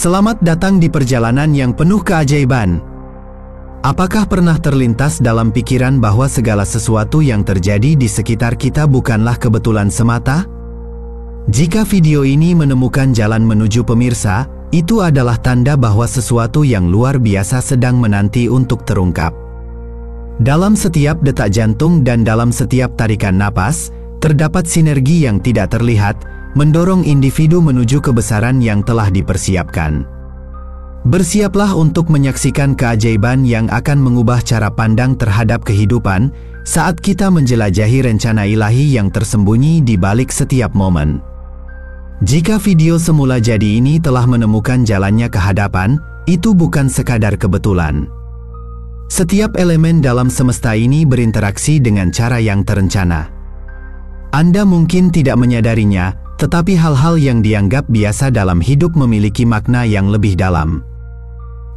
Selamat datang di perjalanan yang penuh keajaiban. Apakah pernah terlintas dalam pikiran bahwa segala sesuatu yang terjadi di sekitar kita bukanlah kebetulan semata? Jika video ini menemukan jalan menuju pemirsa, itu adalah tanda bahwa sesuatu yang luar biasa sedang menanti untuk terungkap. Dalam setiap detak jantung dan dalam setiap tarikan napas, terdapat sinergi yang tidak terlihat, mendorong individu menuju kebesaran yang telah dipersiapkan. Bersiaplah untuk menyaksikan keajaiban yang akan mengubah cara pandang terhadap kehidupan saat kita menjelajahi rencana ilahi yang tersembunyi di balik setiap momen. Jika video semula jadi ini telah menemukan jalannya ke hadapan, itu bukan sekadar kebetulan. Setiap elemen dalam semesta ini berinteraksi dengan cara yang terencana. Anda mungkin tidak menyadarinya, tetapi hal-hal yang dianggap biasa dalam hidup memiliki makna yang lebih dalam.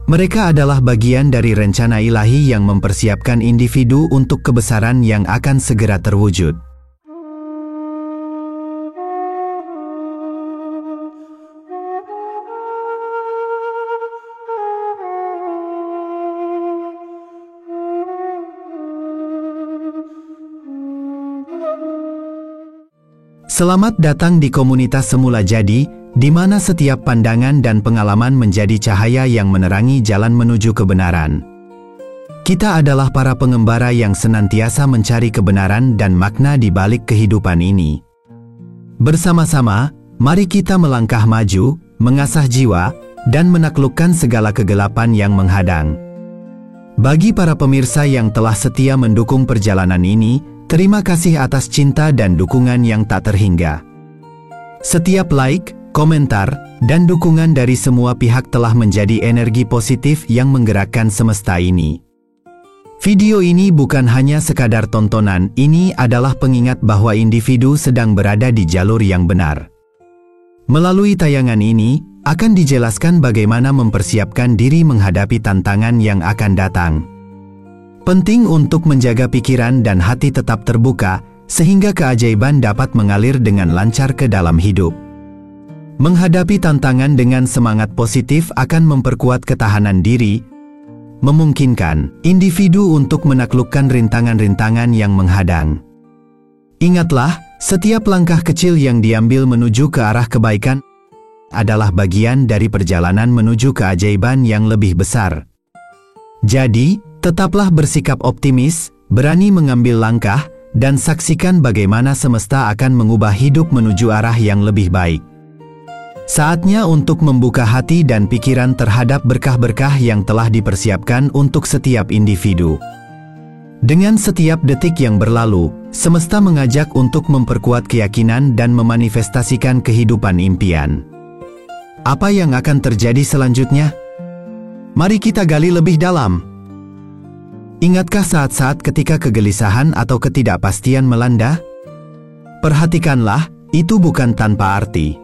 Mereka adalah bagian dari rencana ilahi yang mempersiapkan individu untuk kebesaran yang akan segera terwujud. Selamat datang di komunitas Semula Jadi, di mana setiap pandangan dan pengalaman menjadi cahaya yang menerangi jalan menuju kebenaran. Kita adalah para pengembara yang senantiasa mencari kebenaran dan makna di balik kehidupan ini. Bersama-sama, mari kita melangkah maju, mengasah jiwa, dan menaklukkan segala kegelapan yang menghadang. Bagi para pemirsa yang telah setia mendukung perjalanan ini, terima kasih atas cinta dan dukungan yang tak terhingga. Setiap like, komentar, dan dukungan dari semua pihak telah menjadi energi positif yang menggerakkan semesta ini. Video ini bukan hanya sekadar tontonan, ini adalah pengingat bahwa individu sedang berada di jalur yang benar. Melalui tayangan ini, akan dijelaskan bagaimana mempersiapkan diri menghadapi tantangan yang akan datang. Penting untuk menjaga pikiran dan hati tetap terbuka, sehingga keajaiban dapat mengalir dengan lancar ke dalam hidup. Menghadapi tantangan dengan semangat positif akan memperkuat ketahanan diri, memungkinkan individu untuk menaklukkan rintangan-rintangan yang menghadang. Ingatlah, setiap langkah kecil yang diambil menuju ke arah kebaikan adalah bagian dari perjalanan menuju keajaiban yang lebih besar. Jadi, tetaplah bersikap optimis, berani mengambil langkah, dan saksikan bagaimana semesta akan mengubah hidup menuju arah yang lebih baik. Saatnya untuk membuka hati dan pikiran terhadap berkah-berkah yang telah dipersiapkan untuk setiap individu. Dengan setiap detik yang berlalu, semesta mengajak untuk memperkuat keyakinan dan memanifestasikan kehidupan impian. Apa yang akan terjadi selanjutnya? Mari kita gali lebih dalam. Ingatkah saat-saat ketika kegelisahan atau ketidakpastian melanda? Perhatikanlah, itu bukan tanpa arti.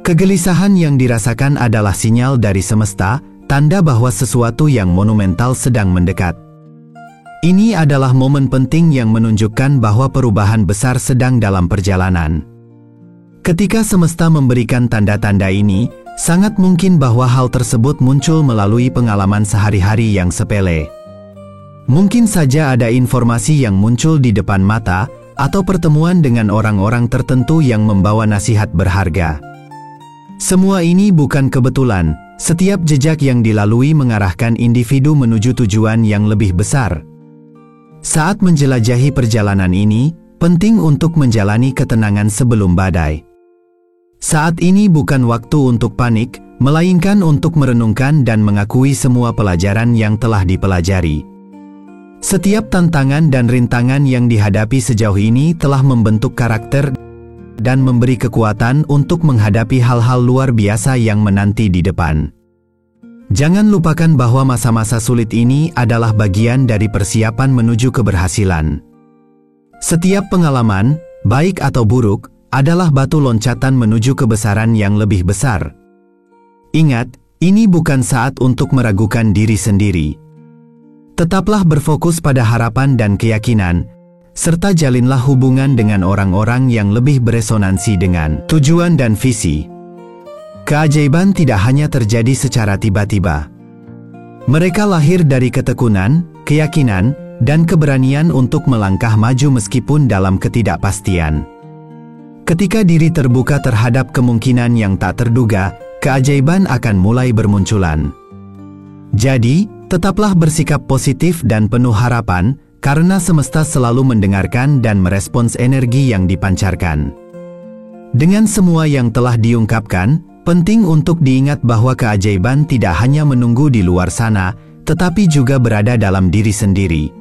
Kegelisahan yang dirasakan adalah sinyal dari semesta, tanda bahwa sesuatu yang monumental sedang mendekat. Ini adalah momen penting yang menunjukkan bahwa perubahan besar sedang dalam perjalanan. Ketika semesta memberikan tanda-tanda ini, sangat mungkin bahwa hal tersebut muncul melalui pengalaman sehari-hari yang sepele. Mungkin saja ada informasi yang muncul di depan mata, atau pertemuan dengan orang-orang tertentu yang membawa nasihat berharga. Semua ini bukan kebetulan, setiap jejak yang dilalui mengarahkan individu menuju tujuan yang lebih besar. Saat menjelajahi perjalanan ini, penting untuk menjalani ketenangan sebelum badai. Saat ini bukan waktu untuk panik, melainkan untuk merenungkan dan mengakui semua pelajaran yang telah dipelajari. Setiap tantangan dan rintangan yang dihadapi sejauh ini telah membentuk karakter dan memberi kekuatan untuk menghadapi hal-hal luar biasa yang menanti di depan. Jangan lupakan bahwa masa-masa sulit ini adalah bagian dari persiapan menuju keberhasilan. Setiap pengalaman, baik atau buruk, adalah batu loncatan menuju kebesaran yang lebih besar. Ingat, ini bukan saat untuk meragukan diri sendiri. Tetaplah berfokus pada harapan dan keyakinan, serta jalinlah hubungan dengan orang-orang yang lebih beresonansi dengan tujuan dan visi. Keajaiban tidak hanya terjadi secara tiba-tiba. Mereka lahir dari ketekunan, keyakinan, dan keberanian untuk melangkah maju meskipun dalam ketidakpastian. Ketika diri terbuka terhadap kemungkinan yang tak terduga, keajaiban akan mulai bermunculan. Jadi, tetaplah bersikap positif dan penuh harapan, karena semesta selalu mendengarkan dan merespons energi yang dipancarkan. Dengan semua yang telah diungkapkan, penting untuk diingat bahwa keajaiban tidak hanya menunggu di luar sana, tetapi juga berada dalam diri sendiri.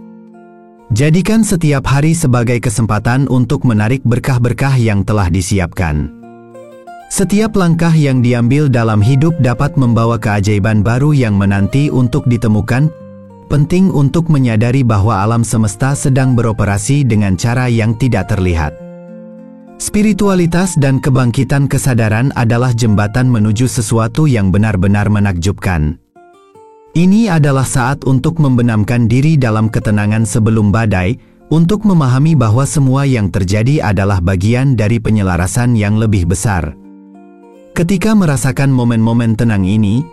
Jadikan setiap hari sebagai kesempatan untuk menarik berkah-berkah yang telah disiapkan. Setiap langkah yang diambil dalam hidup dapat membawa keajaiban baru yang menanti untuk ditemukan. Penting untuk menyadari bahwa alam semesta sedang beroperasi dengan cara yang tidak terlihat. Spiritualitas dan kebangkitan kesadaran adalah jembatan menuju sesuatu yang benar-benar menakjubkan. Ini adalah saat untuk membenamkan diri dalam ketenangan sebelum badai, untuk memahami bahwa semua yang terjadi adalah bagian dari penyelarasan yang lebih besar. Ketika merasakan momen-momen tenang ini,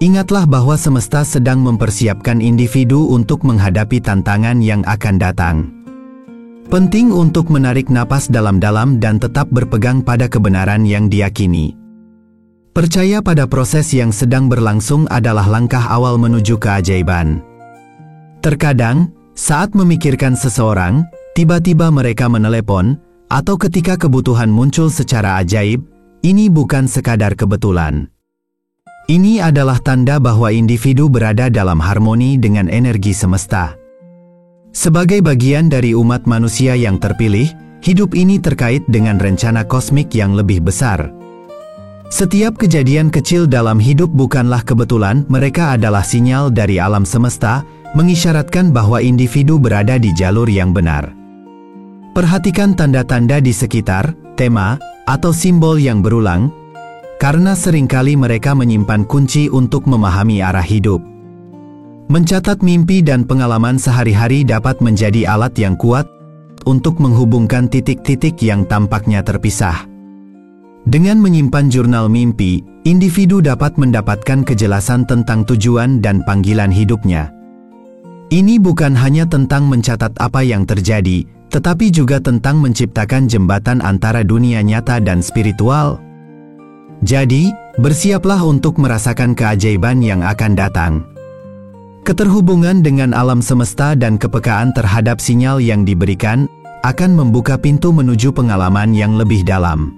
ingatlah bahwa semesta sedang mempersiapkan individu untuk menghadapi tantangan yang akan datang. Penting untuk menarik napas dalam-dalam dan tetap berpegang pada kebenaran yang diyakini. Percaya pada proses yang sedang berlangsung adalah langkah awal menuju keajaiban. Terkadang, saat memikirkan seseorang, tiba-tiba mereka menelepon, atau ketika kebutuhan muncul secara ajaib, ini bukan sekadar kebetulan. Ini adalah tanda bahwa individu berada dalam harmoni dengan energi semesta. Sebagai bagian dari umat manusia yang terpilih, hidup ini terkait dengan rencana kosmik yang lebih besar. Setiap kejadian kecil dalam hidup bukanlah kebetulan, mereka adalah sinyal dari alam semesta, mengisyaratkan bahwa individu berada di jalur yang benar. Perhatikan tanda-tanda di sekitar, tema, atau simbol yang berulang, karena seringkali mereka menyimpan kunci untuk memahami arah hidup. Mencatat mimpi dan pengalaman sehari-hari dapat menjadi alat yang kuat untuk menghubungkan titik-titik yang tampaknya terpisah. Dengan menyimpan jurnal mimpi, individu dapat mendapatkan kejelasan tentang tujuan dan panggilan hidupnya. Ini bukan hanya tentang mencatat apa yang terjadi, tetapi juga tentang menciptakan jembatan antara dunia nyata dan spiritual. Jadi, bersiaplah untuk merasakan keajaiban yang akan datang. Keterhubungan dengan alam semesta dan kepekaan terhadap sinyal yang diberikan akan membuka pintu menuju pengalaman yang lebih dalam.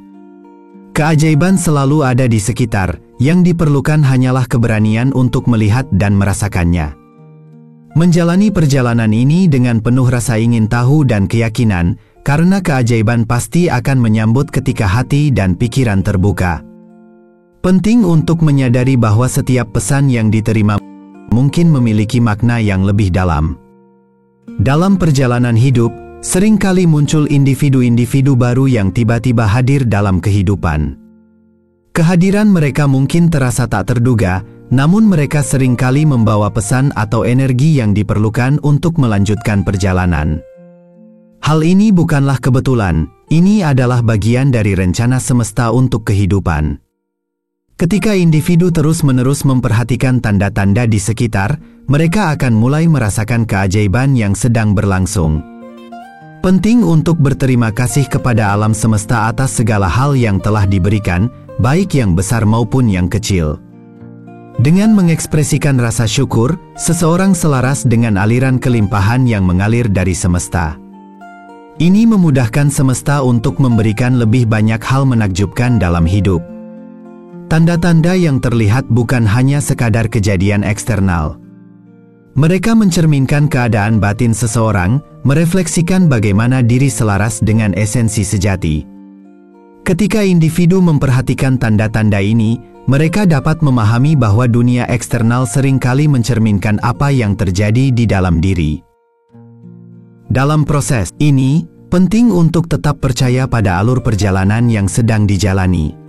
Keajaiban selalu ada di sekitar, yang diperlukan hanyalah keberanian untuk melihat dan merasakannya. Menjalani perjalanan ini dengan penuh rasa ingin tahu dan keyakinan, karena keajaiban pasti akan menyambut ketika hati dan pikiran terbuka. Penting untuk menyadari bahwa setiap pesan yang diterima mungkin memiliki makna yang lebih dalam. Dalam perjalanan hidup, seringkali muncul individu-individu baru yang tiba-tiba hadir dalam kehidupan. Kehadiran mereka mungkin terasa tak terduga, namun mereka seringkali membawa pesan atau energi yang diperlukan untuk melanjutkan perjalanan. Hal ini bukanlah kebetulan, ini adalah bagian dari rencana semesta untuk kehidupan. Ketika individu terus-menerus memperhatikan tanda-tanda di sekitar, mereka akan mulai merasakan keajaiban yang sedang berlangsung. Penting untuk berterima kasih kepada alam semesta atas segala hal yang telah diberikan, baik yang besar maupun yang kecil. Dengan mengekspresikan rasa syukur, seseorang selaras dengan aliran kelimpahan yang mengalir dari semesta. Ini memudahkan semesta untuk memberikan lebih banyak hal menakjubkan dalam hidup. Tanda-tanda yang terlihat bukan hanya sekadar kejadian eksternal. Mereka mencerminkan keadaan batin seseorang, merefleksikan bagaimana diri selaras dengan esensi sejati. Ketika individu memperhatikan tanda-tanda ini, mereka dapat memahami bahwa dunia eksternal seringkali mencerminkan apa yang terjadi di dalam diri. Dalam proses ini, penting untuk tetap percaya pada alur perjalanan yang sedang dijalani.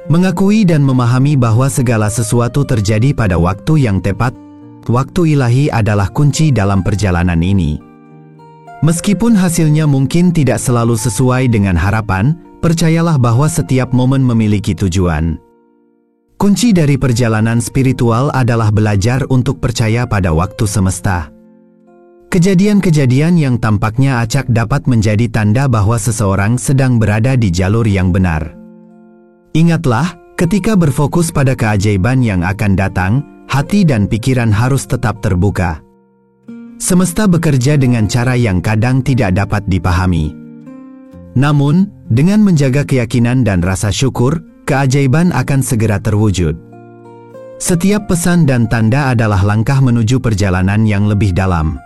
Mengakui dan memahami bahwa segala sesuatu terjadi pada waktu yang tepat, waktu ilahi adalah kunci dalam perjalanan ini. Meskipun hasilnya mungkin tidak selalu sesuai dengan harapan, percayalah bahwa setiap momen memiliki tujuan. Kunci dari perjalanan spiritual adalah belajar untuk percaya pada waktu semesta. Kejadian-kejadian yang tampaknya acak dapat menjadi tanda bahwa seseorang sedang berada di jalur yang benar. Ingatlah, ketika berfokus pada keajaiban yang akan datang, hati dan pikiran harus tetap terbuka. Semesta bekerja dengan cara yang kadang tidak dapat dipahami. Namun, dengan menjaga keyakinan dan rasa syukur, keajaiban akan segera terwujud. Setiap pesan dan tanda adalah langkah menuju perjalanan yang lebih dalam.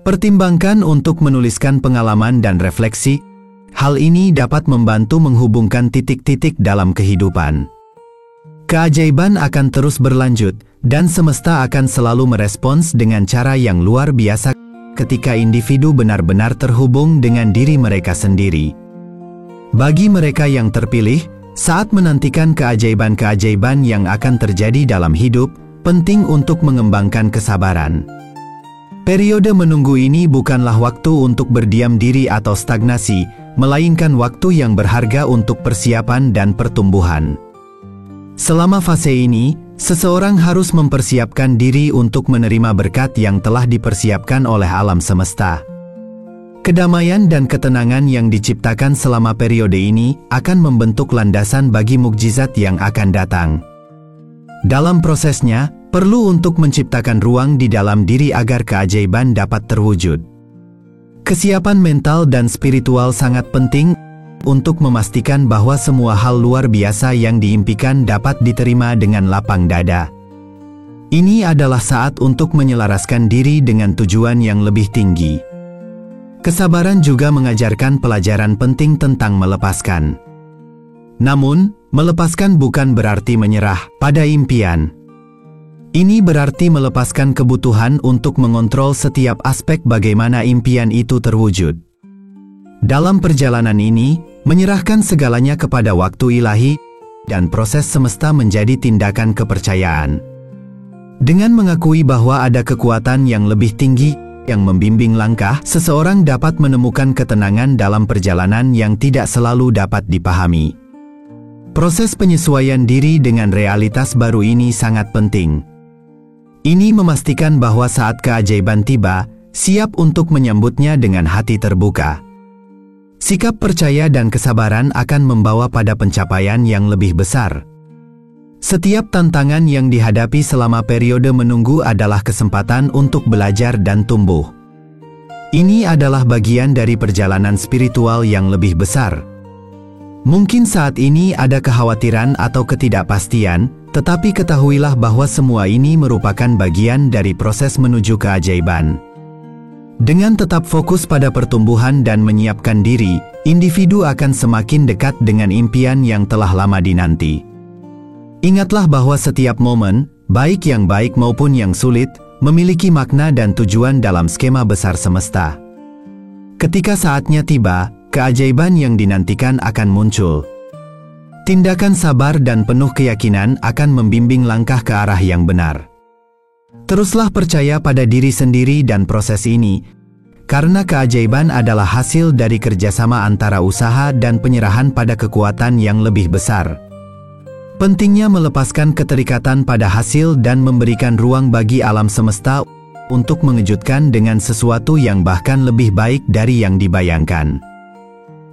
Pertimbangkan untuk menuliskan pengalaman dan refleksi. Hal ini dapat membantu menghubungkan titik-titik dalam kehidupan. Keajaiban akan terus berlanjut, dan semesta akan selalu merespons dengan cara yang luar biasa ketika individu benar-benar terhubung dengan diri mereka sendiri. Bagi mereka yang terpilih, saat menantikan keajaiban-keajaiban yang akan terjadi dalam hidup, penting untuk mengembangkan kesabaran. Periode menunggu ini bukanlah waktu untuk berdiam diri atau stagnasi, melainkan waktu yang berharga untuk persiapan dan pertumbuhan. Selama fase ini, seseorang harus mempersiapkan diri untuk menerima berkat yang telah dipersiapkan oleh alam semesta. Kedamaian dan ketenangan yang diciptakan selama periode ini akan membentuk landasan bagi mukjizat yang akan datang. Dalam prosesnya, perlu untuk menciptakan ruang di dalam diri agar keajaiban dapat terwujud. Kesiapan mental dan spiritual sangat penting untuk memastikan bahwa semua hal luar biasa yang diimpikan dapat diterima dengan lapang dada. Ini adalah saat untuk menyelaraskan diri dengan tujuan yang lebih tinggi. Kesabaran juga mengajarkan pelajaran penting tentang melepaskan. Namun, melepaskan bukan berarti menyerah pada impian. Ini berarti melepaskan kebutuhan untuk mengontrol setiap aspek bagaimana impian itu terwujud. Dalam perjalanan ini, menyerahkan segalanya kepada waktu ilahi dan proses semesta menjadi tindakan kepercayaan. Dengan mengakui bahwa ada kekuatan yang lebih tinggi yang membimbing langkah, seseorang dapat menemukan ketenangan dalam perjalanan yang tidak selalu dapat dipahami. Proses penyesuaian diri dengan realitas baru ini sangat penting. Ini memastikan bahwa saat keajaiban tiba, siap untuk menyambutnya dengan hati terbuka. Sikap percaya dan kesabaran akan membawa pada pencapaian yang lebih besar. Setiap tantangan yang dihadapi selama periode menunggu adalah kesempatan untuk belajar dan tumbuh. Ini adalah bagian dari perjalanan spiritual yang lebih besar. Mungkin saat ini ada kekhawatiran atau ketidakpastian, tetapi ketahuilah bahwa semua ini merupakan bagian dari proses menuju keajaiban. Dengan tetap fokus pada pertumbuhan dan menyiapkan diri, individu akan semakin dekat dengan impian yang telah lama dinanti. Ingatlah bahwa setiap momen, baik yang baik maupun yang sulit, memiliki makna dan tujuan dalam skema besar semesta. Ketika saatnya tiba, keajaiban yang dinantikan akan muncul. Tindakan sabar dan penuh keyakinan akan membimbing langkah ke arah yang benar. Teruslah percaya pada diri sendiri dan proses ini, karena keajaiban adalah hasil dari kerjasama antara usaha dan penyerahan pada kekuatan yang lebih besar. Pentingnya melepaskan keterikatan pada hasil dan memberikan ruang bagi alam semesta untuk mengejutkan dengan sesuatu yang bahkan lebih baik dari yang dibayangkan.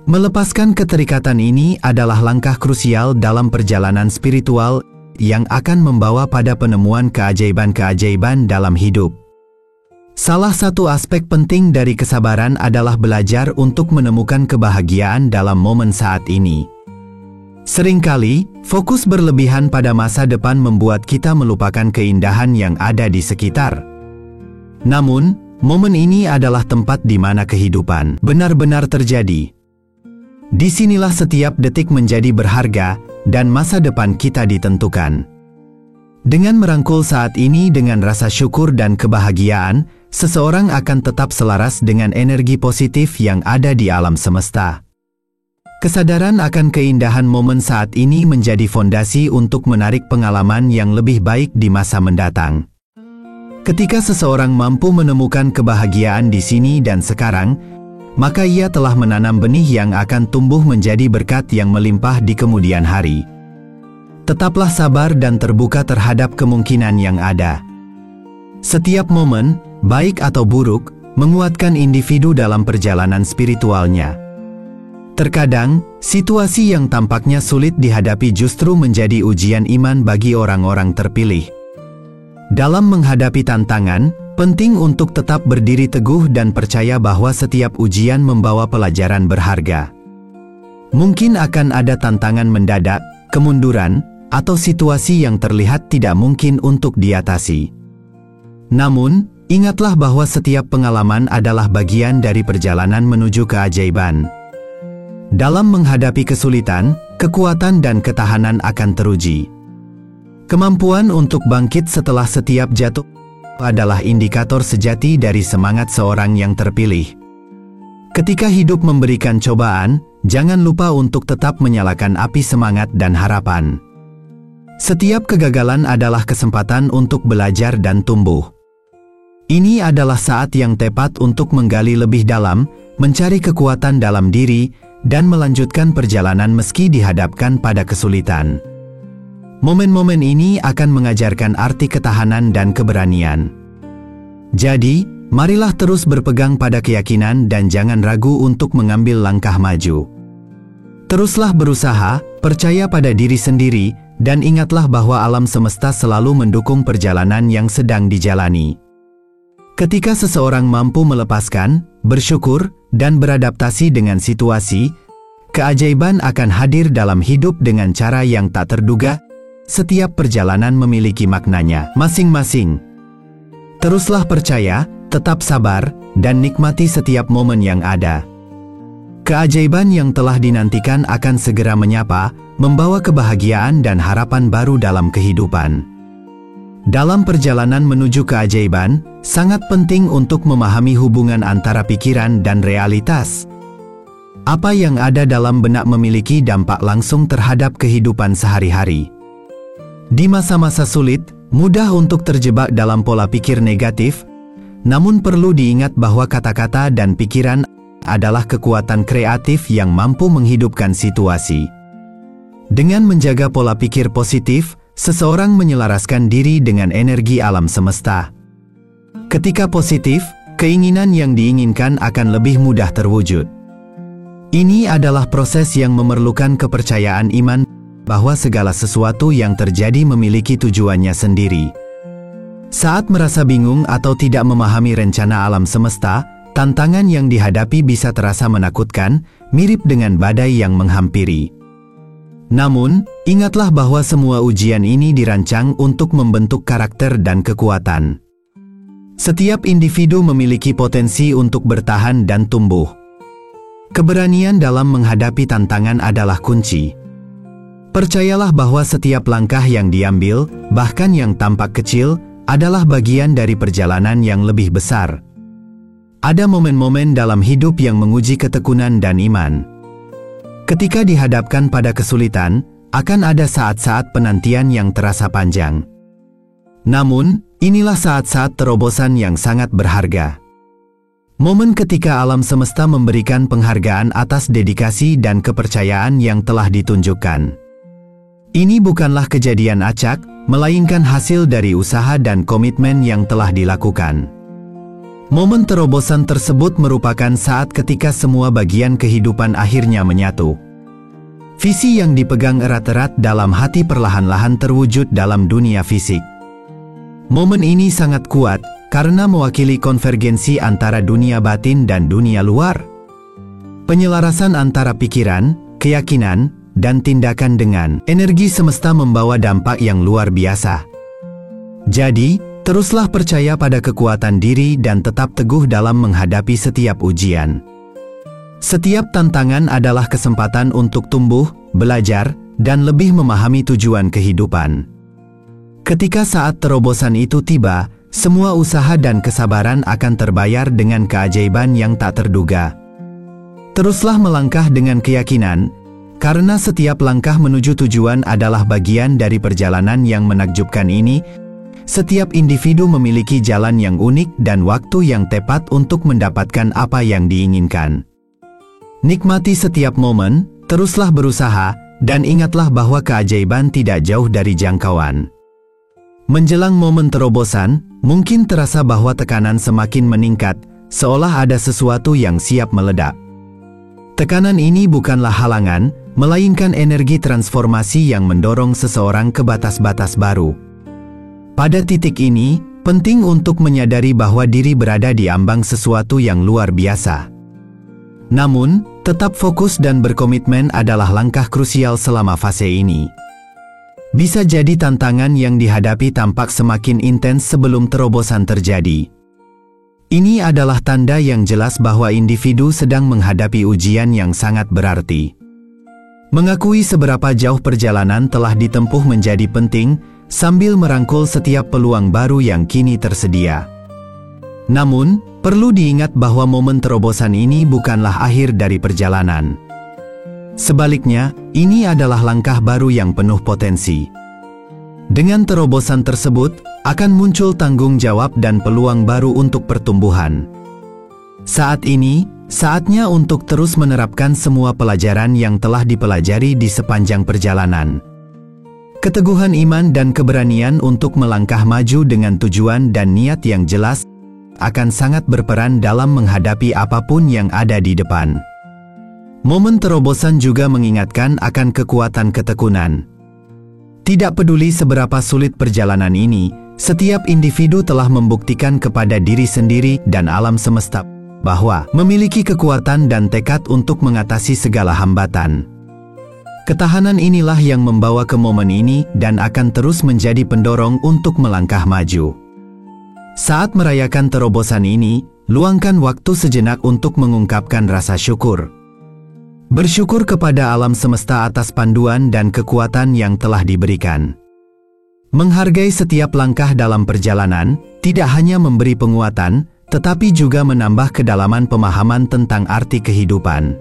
Melepaskan keterikatan ini adalah langkah krusial dalam perjalanan spiritual yang akan membawa pada penemuan keajaiban-keajaiban dalam hidup. Salah satu aspek penting dari kesabaran adalah belajar untuk menemukan kebahagiaan dalam momen saat ini. Seringkali, fokus berlebihan pada masa depan membuat kita melupakan keindahan yang ada di sekitar. Namun, momen ini adalah tempat di mana kehidupan benar-benar terjadi. Disinilah setiap detik menjadi berharga, dan masa depan kita ditentukan. Dengan merangkul saat ini dengan rasa syukur dan kebahagiaan, seseorang akan tetap selaras dengan energi positif yang ada di alam semesta. Kesadaran akan keindahan momen saat ini menjadi fondasi untuk menarik pengalaman yang lebih baik di masa mendatang. Ketika seseorang mampu menemukan kebahagiaan di sini dan sekarang, maka ia telah menanam benih yang akan tumbuh menjadi berkat yang melimpah di kemudian hari. Tetaplah sabar dan terbuka terhadap kemungkinan yang ada. Setiap momen, baik atau buruk, menguatkan individu dalam perjalanan spiritualnya. Terkadang, situasi yang tampaknya sulit dihadapi justru menjadi ujian iman bagi orang-orang terpilih. Dalam menghadapi tantangan, penting untuk tetap berdiri teguh dan percaya bahwa setiap ujian membawa pelajaran berharga. Mungkin akan ada tantangan mendadak, kemunduran, atau situasi yang terlihat tidak mungkin untuk diatasi. Namun, ingatlah bahwa setiap pengalaman adalah bagian dari perjalanan menuju keajaiban. Dalam menghadapi kesulitan, kekuatan dan ketahanan akan teruji. Kemampuan untuk bangkit setelah setiap jatuh adalah indikator sejati dari semangat seorang yang terpilih. Ketika hidup memberikan cobaan, jangan lupa untuk tetap menyalakan api semangat dan harapan. Setiap kegagalan adalah kesempatan untuk belajar dan tumbuh. Ini adalah saat yang tepat untuk menggali lebih dalam, mencari kekuatan dalam diri, dan melanjutkan perjalanan meski dihadapkan pada kesulitan. Momen-momen ini akan mengajarkan arti ketahanan dan keberanian. Jadi, marilah terus berpegang pada keyakinan dan jangan ragu untuk mengambil langkah maju. Teruslah berusaha, percaya pada diri sendiri, dan ingatlah bahwa alam semesta selalu mendukung perjalanan yang sedang dijalani. Ketika seseorang mampu melepaskan, bersyukur, dan beradaptasi dengan situasi, keajaiban akan hadir dalam hidup dengan cara yang tak terduga. Setiap perjalanan memiliki maknanya masing-masing. Teruslah percaya, tetap sabar, dan nikmati setiap momen yang ada. Keajaiban yang telah dinantikan akan segera menyapa, membawa kebahagiaan dan harapan baru dalam kehidupan. Dalam perjalanan menuju keajaiban, sangat penting untuk memahami hubungan antara pikiran dan realitas. Apa yang ada dalam benak memiliki dampak langsung terhadap kehidupan sehari-hari. Di masa-masa sulit, mudah untuk terjebak dalam pola pikir negatif, namun perlu diingat bahwa kata-kata dan pikiran adalah kekuatan kreatif yang mampu menghidupkan situasi. Dengan menjaga pola pikir positif, seseorang menyelaraskan diri dengan energi alam semesta. Ketika positif, keinginan yang diinginkan akan lebih mudah terwujud. Ini adalah proses yang memerlukan kepercayaan iman bahwa segala sesuatu yang terjadi memiliki tujuannya sendiri. Saat merasa bingung atau tidak memahami rencana alam semesta, tantangan yang dihadapi bisa terasa menakutkan, mirip dengan badai yang menghampiri. Namun, ingatlah bahwa semua ujian ini dirancang untuk membentuk karakter dan kekuatan. Setiap individu memiliki potensi untuk bertahan dan tumbuh. Keberanian dalam menghadapi tantangan adalah kunci. Percayalah bahwa setiap langkah yang diambil, bahkan yang tampak kecil, adalah bagian dari perjalanan yang lebih besar. Ada momen-momen dalam hidup yang menguji ketekunan dan iman. Ketika dihadapkan pada kesulitan, akan ada saat-saat penantian yang terasa panjang. Namun, inilah saat-saat terobosan yang sangat berharga. Momen ketika alam semesta memberikan penghargaan atas dedikasi dan kepercayaan yang telah ditunjukkan. Ini bukanlah kejadian acak, melainkan hasil dari usaha dan komitmen yang telah dilakukan. Momen terobosan tersebut merupakan saat ketika semua bagian kehidupan akhirnya menyatu. Visi yang dipegang erat-erat dalam hati perlahan-lahan terwujud dalam dunia fisik. Momen ini sangat kuat karena mewakili konvergensi antara dunia batin dan dunia luar. Penyelarasan antara pikiran, keyakinan, dan tindakan dengan energi semesta membawa dampak yang luar biasa. Jadi, teruslah percaya pada kekuatan diri dan tetap teguh dalam menghadapi setiap ujian. Setiap tantangan adalah kesempatan untuk tumbuh, belajar, dan lebih memahami tujuan kehidupan. Ketika saat terobosan itu tiba, semua usaha dan kesabaran akan terbayar dengan keajaiban yang tak terduga. Teruslah melangkah dengan keyakinan, karena setiap langkah menuju tujuan adalah bagian dari perjalanan yang menakjubkan ini. Setiap individu memiliki jalan yang unik dan waktu yang tepat untuk mendapatkan apa yang diinginkan. Nikmati setiap momen, teruslah berusaha, dan ingatlah bahwa keajaiban tidak jauh dari jangkauan. Menjelang momen terobosan, mungkin terasa bahwa tekanan semakin meningkat, seolah ada sesuatu yang siap meledak. Tekanan ini bukanlah halangan, melainkan energi transformasi yang mendorong seseorang ke batas-batas baru. Pada titik ini, penting untuk menyadari bahwa diri berada di ambang sesuatu yang luar biasa. Namun, tetap fokus dan berkomitmen adalah langkah krusial selama fase ini. Bisa jadi tantangan yang dihadapi tampak semakin intens sebelum terobosan terjadi. Ini adalah tanda yang jelas bahwa individu sedang menghadapi ujian yang sangat berarti. Mengakui seberapa jauh perjalanan telah ditempuh menjadi penting, sambil merangkul setiap peluang baru yang kini tersedia. Namun, perlu diingat bahwa momen terobosan ini bukanlah akhir dari perjalanan. Sebaliknya, ini adalah langkah baru yang penuh potensi. Dengan terobosan tersebut, akan muncul tanggung jawab dan peluang baru untuk pertumbuhan. Saat ini, saatnya untuk terus menerapkan semua pelajaran yang telah dipelajari di sepanjang perjalanan. Keteguhan iman dan keberanian untuk melangkah maju dengan tujuan dan niat yang jelas akan sangat berperan dalam menghadapi apapun yang ada di depan. Momen terobosan juga mengingatkan akan kekuatan ketekunan. Tidak peduli seberapa sulit perjalanan ini, setiap individu telah membuktikan kepada diri sendiri dan alam semesta bahwa memiliki kekuatan dan tekad untuk mengatasi segala hambatan. Ketahanan inilah yang membawa ke momen ini dan akan terus menjadi pendorong untuk melangkah maju. Saat merayakan terobosan ini, luangkan waktu sejenak untuk mengungkapkan rasa syukur. Bersyukur kepada alam semesta atas panduan dan kekuatan yang telah diberikan. Menghargai setiap langkah dalam perjalanan, tidak hanya memberi penguatan, tetapi juga menambah kedalaman pemahaman tentang arti kehidupan.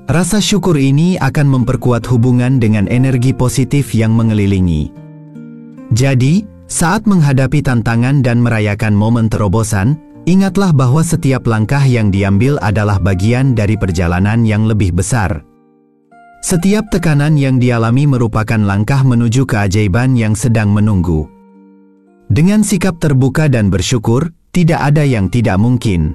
Rasa syukur ini akan memperkuat hubungan dengan energi positif yang mengelilingi. Jadi, saat menghadapi tantangan dan merayakan momen terobosan, ingatlah bahwa setiap langkah yang diambil adalah bagian dari perjalanan yang lebih besar. Setiap tekanan yang dialami merupakan langkah menuju keajaiban yang sedang menunggu. Dengan sikap terbuka dan bersyukur, tidak ada yang tidak mungkin.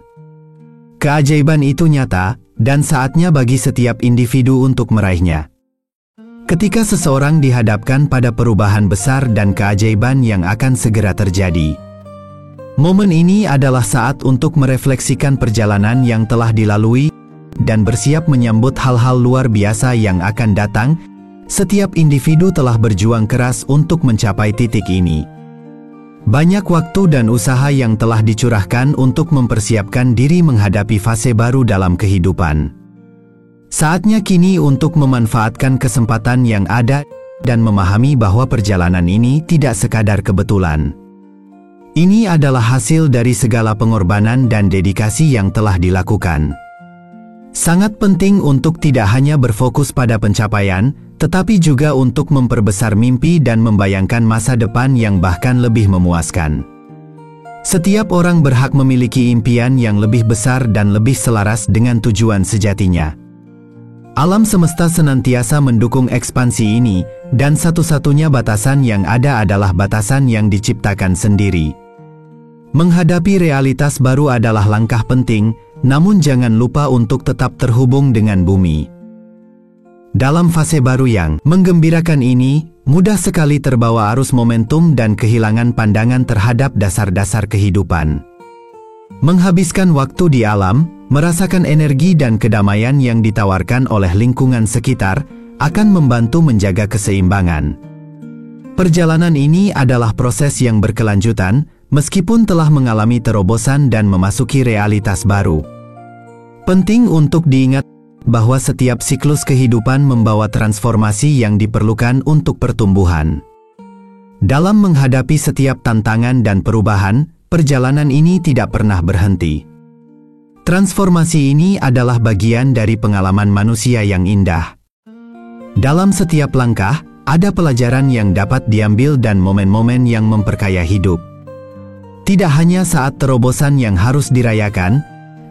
Keajaiban itu nyata, dan saatnya bagi setiap individu untuk meraihnya. Ketika seseorang dihadapkan pada perubahan besar dan keajaiban yang akan segera terjadi. Momen ini adalah saat untuk merefleksikan perjalanan yang telah dilalui dan bersiap menyambut hal-hal luar biasa yang akan datang. Setiap individu telah berjuang keras untuk mencapai titik ini. Banyak waktu dan usaha yang telah dicurahkan untuk mempersiapkan diri menghadapi fase baru dalam kehidupan. Saatnya kini untuk memanfaatkan kesempatan yang ada dan memahami bahwa perjalanan ini tidak sekadar kebetulan. Ini adalah hasil dari segala pengorbanan dan dedikasi yang telah dilakukan. Sangat penting untuk tidak hanya berfokus pada pencapaian, tetapi juga untuk memperbesar mimpi dan membayangkan masa depan yang bahkan lebih memuaskan. Setiap orang berhak memiliki impian yang lebih besar dan lebih selaras dengan tujuan sejatinya. Alam semesta senantiasa mendukung ekspansi ini, dan satu-satunya batasan yang ada adalah batasan yang diciptakan sendiri. Menghadapi realitas baru adalah langkah penting, namun jangan lupa untuk tetap terhubung dengan bumi. Dalam fase baru yang menggembirakan ini, mudah sekali terbawa arus momentum dan kehilangan pandangan terhadap dasar-dasar kehidupan. Menghabiskan waktu di alam, merasakan energi dan kedamaian yang ditawarkan oleh lingkungan sekitar, akan membantu menjaga keseimbangan. Perjalanan ini adalah proses yang berkelanjutan, meskipun telah mengalami terobosan dan memasuki realitas baru. Penting untuk diingat bahwa setiap siklus kehidupan membawa transformasi yang diperlukan untuk pertumbuhan. Dalam menghadapi setiap tantangan dan perubahan, perjalanan ini tidak pernah berhenti. Transformasi ini adalah bagian dari pengalaman manusia yang indah. Dalam setiap langkah, ada pelajaran yang dapat diambil dan momen-momen yang memperkaya hidup. Tidak hanya saat terobosan yang harus dirayakan,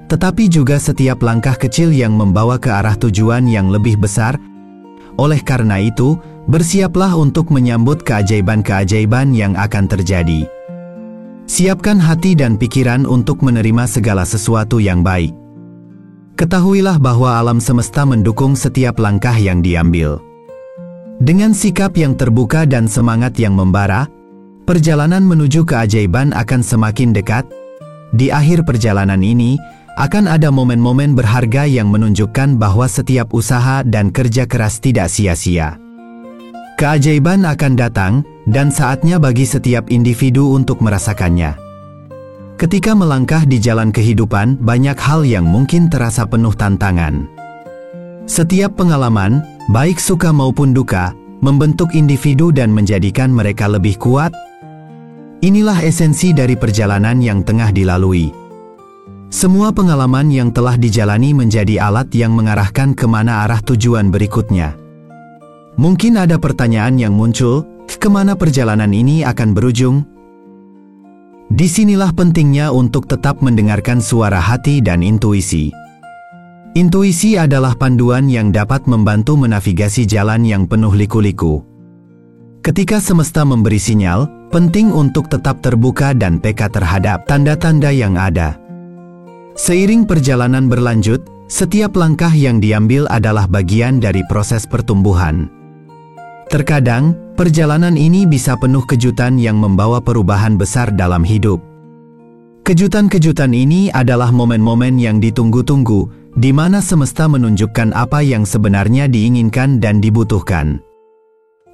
tetapi juga setiap langkah kecil yang membawa ke arah tujuan yang lebih besar. Oleh karena itu, bersiaplah untuk menyambut keajaiban-keajaiban yang akan terjadi. Siapkan hati dan pikiran untuk menerima segala sesuatu yang baik. Ketahuilah bahwa alam semesta mendukung setiap langkah yang diambil. Dengan sikap yang terbuka dan semangat yang membara, perjalanan menuju keajaiban akan semakin dekat. Di akhir perjalanan ini, akan ada momen-momen berharga yang menunjukkan bahwa setiap usaha dan kerja keras tidak sia-sia. Keajaiban akan datang, dan saatnya bagi setiap individu untuk merasakannya. Ketika melangkah di jalan kehidupan, banyak hal yang mungkin terasa penuh tantangan. Setiap pengalaman, baik suka maupun duka, membentuk individu dan menjadikan mereka lebih kuat. Inilah esensi dari perjalanan yang tengah dilalui. Semua pengalaman yang telah dijalani menjadi alat yang mengarahkan kemana arah tujuan berikutnya. Mungkin ada pertanyaan yang muncul, kemana perjalanan ini akan berujung? Disinilah pentingnya untuk tetap mendengarkan suara hati dan intuisi. Intuisi adalah panduan yang dapat membantu menavigasi jalan yang penuh liku-liku. Ketika semesta memberi sinyal, penting untuk tetap terbuka dan peka terhadap tanda-tanda yang ada. Seiring perjalanan berlanjut, setiap langkah yang diambil adalah bagian dari proses pertumbuhan. Terkadang, perjalanan ini bisa penuh kejutan yang membawa perubahan besar dalam hidup. Kejutan-kejutan ini adalah momen-momen yang ditunggu-tunggu, di mana semesta menunjukkan apa yang sebenarnya diinginkan dan dibutuhkan.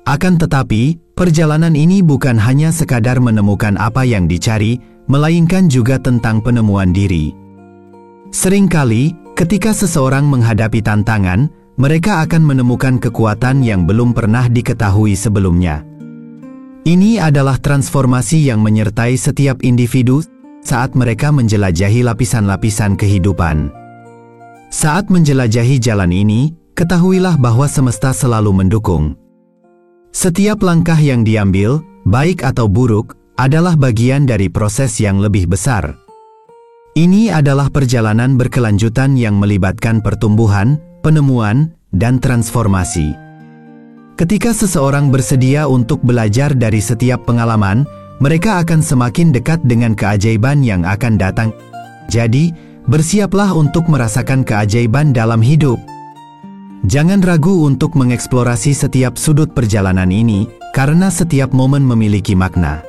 Akan tetapi, perjalanan ini bukan hanya sekadar menemukan apa yang dicari, melainkan juga tentang penemuan diri. Seringkali, ketika seseorang menghadapi tantangan, mereka akan menemukan kekuatan yang belum pernah diketahui sebelumnya. Ini adalah transformasi yang menyertai setiap individu saat mereka menjelajahi lapisan-lapisan kehidupan. Saat menjelajahi jalan ini, ketahuilah bahwa semesta selalu mendukung. Setiap langkah yang diambil, baik atau buruk, adalah bagian dari proses yang lebih besar. Ini adalah perjalanan berkelanjutan yang melibatkan pertumbuhan, penemuan, dan transformasi. Ketika seseorang bersedia untuk belajar dari setiap pengalaman, mereka akan semakin dekat dengan keajaiban yang akan datang. Jadi, bersiaplah untuk merasakan keajaiban dalam hidup. Jangan ragu untuk mengeksplorasi setiap sudut perjalanan ini, karena setiap momen memiliki makna.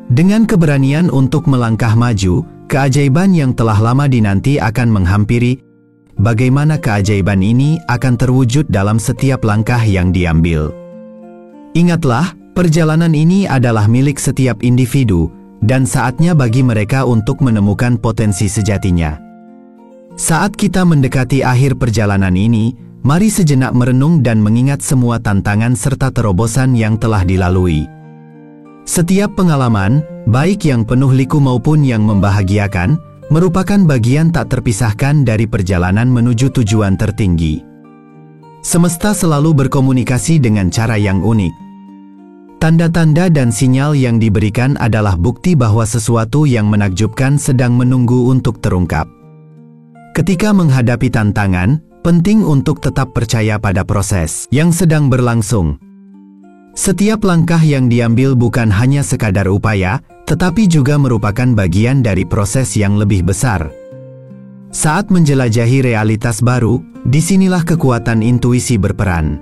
Dengan keberanian untuk melangkah maju, keajaiban yang telah lama dinanti akan menghampiri. Bagaimana keajaiban ini akan terwujud dalam setiap langkah yang diambil. Ingatlah, perjalanan ini adalah milik setiap individu, dan saatnya bagi mereka untuk menemukan potensi sejatinya. Saat kita mendekati akhir perjalanan ini, mari sejenak merenung dan mengingat semua tantangan serta terobosan yang telah dilalui. Setiap pengalaman, baik yang penuh liku maupun yang membahagiakan, merupakan bagian tak terpisahkan dari perjalanan menuju tujuan tertinggi. Semesta selalu berkomunikasi dengan cara yang unik. Tanda-tanda dan sinyal yang diberikan adalah bukti bahwa sesuatu yang menakjubkan sedang menunggu untuk terungkap. Ketika menghadapi tantangan, penting untuk tetap percaya pada proses yang sedang berlangsung. Setiap langkah yang diambil bukan hanya sekadar upaya, tetapi juga merupakan bagian dari proses yang lebih besar. Saat menjelajahi realitas baru, disinilah kekuatan intuisi berperan.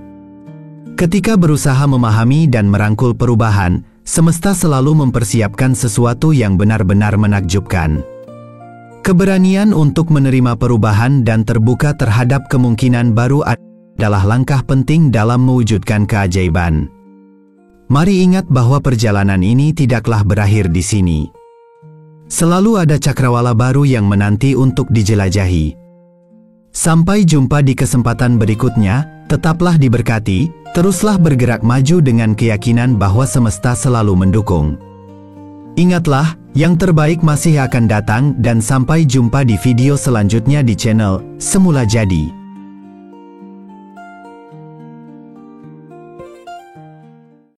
Ketika berusaha memahami dan merangkul perubahan, semesta selalu mempersiapkan sesuatu yang benar-benar menakjubkan. Keberanian untuk menerima perubahan dan terbuka terhadap kemungkinan baru adalah langkah penting dalam mewujudkan keajaiban. Mari ingat bahwa perjalanan ini tidaklah berakhir di sini. Selalu ada cakrawala baru yang menanti untuk dijelajahi. Sampai jumpa di kesempatan berikutnya, tetaplah diberkati, teruslah bergerak maju dengan keyakinan bahwa semesta selalu mendukung. Ingatlah, yang terbaik masih akan datang dan sampai jumpa di video selanjutnya di channel Semula Jadi.